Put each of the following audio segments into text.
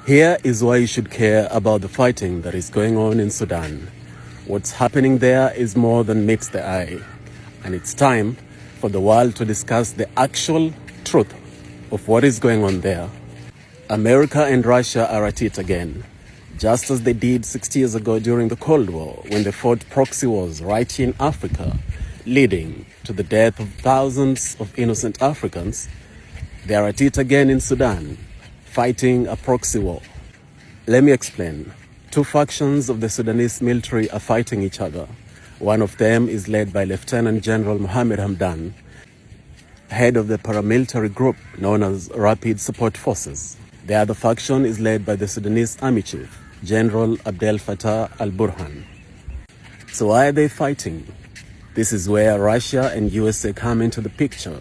Here is why you should care about the fighting that is going on in Sudan. What's happening there is more than meets the eye. And it's time for the world to discuss the actual truth of what is going on there. America and Russia are at it again, just as they did 60 years ago during the Cold War, when they fought proxy wars right in Africa, leading to the death of thousands of innocent Africans. They are at it again in Sudan, fighting a proxy war. Let me explain. Two factions of the Sudanese military are fighting each other. One of them is led by Lieutenant General Mohamed Hamdan, head of the paramilitary group known as Rapid Support Forces. The other faction is led by the Sudanese Army Chief, General Abdel Fattah al-Burhan. So why are they fighting? This is where Russia and USA come into the picture.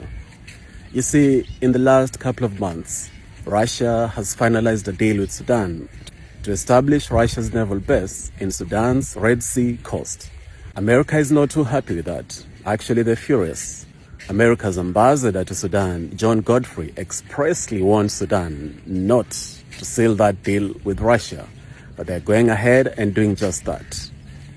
You see, in the last couple of months, Russia has finalized a deal with Sudan to establish Russia's naval base in Sudan's Red Sea coast. America is not too happy with that. Actually, they're furious. America's ambassador to Sudan, John Godfrey, expressly warned Sudan not to seal that deal with Russia, but they're going ahead and doing just that.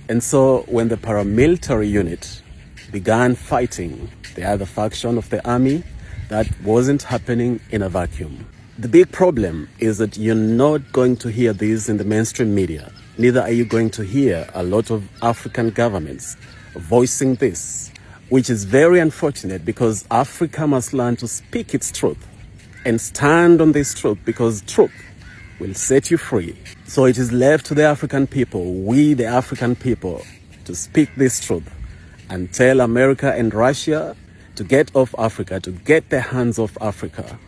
And so when the paramilitary unit began fighting the other faction of the army, that wasn't happening in a vacuum. The big problem is that you're not going to hear this in the mainstream media. Neither are you going to hear a lot of African governments voicing this, which is very unfortunate, because Africa must learn to speak its truth and stand on this truth, because truth will set you free. So it is left to the African people, we the African people, to speak this truth and tell America and Russia to get off Africa, to get their hands off Africa.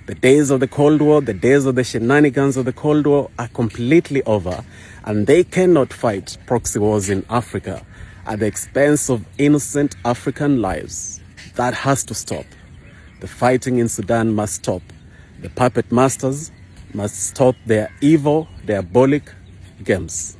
The days of the Cold War, the days of the shenanigans of the Cold War are completely over, and they cannot fight proxy wars in Africa at the expense of innocent African lives. That has to stop. The fighting in Sudan must stop. The puppet masters must stop their evil, diabolic games.